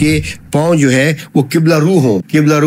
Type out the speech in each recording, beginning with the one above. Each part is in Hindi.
आपके पाँव जो है वो किबला रू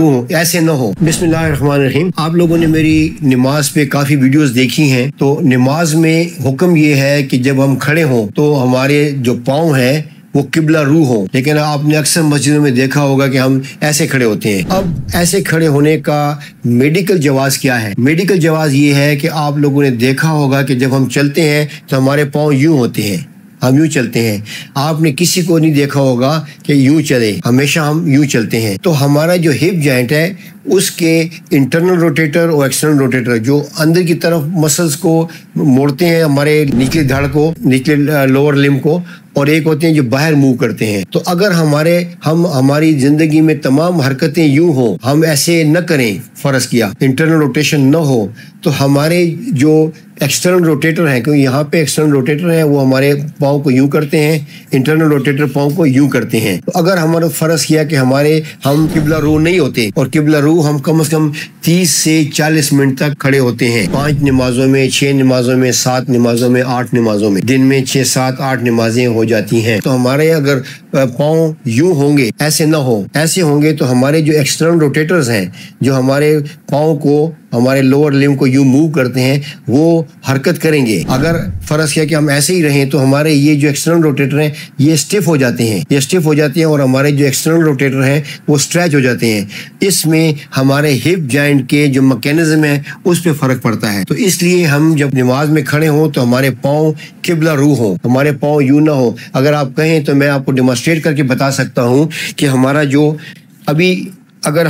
हो, ऐसे ना हो। बिस्मिल्लाहिर्रहमानिर्रहीम। आप लोगों ने मेरी नमाज पे काफ़ी वीडियोस देखी हैं। तो नमाज में हुक्म ये है कि जब हम खड़े हों तो हमारे जो पाँव हैं वो किबला रू हो। लेकिन आपने अक्सर मस्जिदों में देखा होगा कि हम ऐसे खड़े होते हैं। अब ऐसे खड़े होने का मेडिकल जवाज़ क्या है? मेडिकल जवाज़ ये है कि आप लोगों ने देखा होगा कि जब हम चलते हैं तो हमारे पाँव यूं होते हैं, हम यूं चलते हैं। आपने किसी को नहीं देखा होगा कि यूं चले, हमेशा हम यूं चलते हैं। तो हमारा जो हिप जॉइंट है उसके इंटरनल रोटेटर और एक्सटर्नल रोटेटर जो अंदर की तरफ मसल्स को मोड़ते हैं, हमारे निचले धड़ को, निचले लोअर लिम्ब को, और एक होते हैं जो बाहर मूव करते हैं। तो अगर हमारी जिंदगी में तमाम हरकतें यूं हो, हम ऐसे न करें, फर्ज किया इंटरनल रोटेशन न हो, तो हमारे जो एक्सटर्नल रोटेटर हैं, क्योंकि यहाँ पे एक्सटर्नल रोटेटर हैं, वो हमारे पाँव को यूं करते हैं, इंटरनल रोटेटर पाँव को यूं करते हैं। तो अगर हमारा फर्ज किया कि हम किबला रू नहीं होते, और किबला रू हम कम से कम 30 से 40 मिनट तक खड़े होते हैं, 5 नमाजों में, 6 नमाजों में, 7 नमाजों में, 8 नमाजों में, दिन में 6, 7, 8 नमाजें हो जाती हैं। तो हमारे अगर पाँव यूं होंगे, ऐसे ना हो, ऐसे होंगे, तो हमारे जो एक्सटर्नल रोटेटर्स हैं, जो हमारे पाँव को, हमारे लोअर लिम्ब को यूं मूव करते हैं, वो हरकत करेंगे। अगर फर्ज किया कि हम ऐसे ही रहें तो हमारे ये जो एक्सटर्नल रोटेटर हैं ये स्टिफ हो जाते हैं, और हमारे जो एक्सटर्नल रोटेटर हैं वो स्ट्रेच हो जाते हैं। इसमें हमारे हिप जॉइंट के जो मैकेनिज्म है उस पर फर्क पड़ता है। तो इसलिए हम जब नमाज में खड़े हों तो हमारे पाँव किबला रू हो, हमारे पाँव यूं ना हो। अगर आप कहें तो मैं आपको डेमोन्स्ट्रेट करके बता सकता हूँ कि हमारा जो अभी, अगर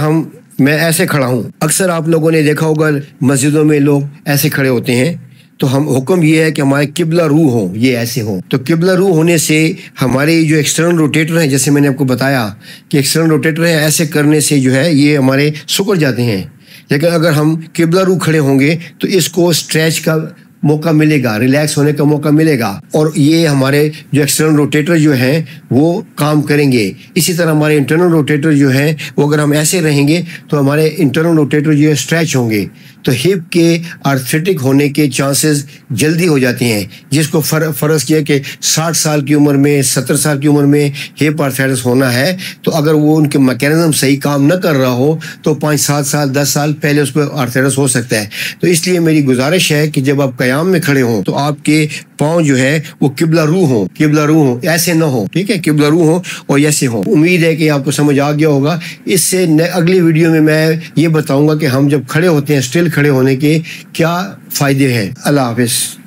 मैं ऐसे खड़ा हूँ, अक्सर आप लोगों ने देखा होगा मस्जिदों में लोग ऐसे खड़े होते हैं। तो हुक्म ये है कि हमारे किबला रू हो, ये ऐसे हो। तो किबला रू होने से हमारे जो एक्सटर्नल रोटेटर हैं, जैसे मैंने आपको बताया कि एक्सटर्नल रोटेटर है, ऐसे करने से जो है ये हमारे सिकुड़ जाते हैं। लेकिन अगर हम किबला रू खड़े होंगे तो इसको स्ट्रेच का मौका मिलेगा, रिलैक्स होने का मौका मिलेगा, और ये हमारे जो एक्सटर्नल रोटेटर जो हैं वो काम करेंगे। इसी तरह हमारे इंटरनल रोटेटर जो हैं वो अगर हम ऐसे रहेंगे तो हमारे इंटरनल रोटेटर जो है स्ट्रेच होंगे। तो हिप के आर्थराइटिक होने के चांसेस जल्दी हो जाते हैं। जिसको फर्ज किया कि 60 साल की उम्र में, 70 साल की उम्र में हिप आर्थराइटिस होना है, तो अगर वो उनके मैकेनिज्म सही काम न कर रहा हो तो 5, 7 साल, 10 साल पहले उसको आर्थराइटिस हो सकता है। तो इसलिए मेरी गुजारिश है कि जब आप कयाम में खड़े हों तो आपके पाँव जो है वो किबला रू हो, ऐसे ना हो, ठीक है, किबला रू हो और ऐसे हो। उम्मीद है कि आपको समझ आ गया होगा। इससे अगली वीडियो में मैं ये बताऊंगा कि हम जब खड़े होते हैं, स्टिल खड़े होने के क्या फ़ायदे हैं। अल्लाह हाफ़िज़।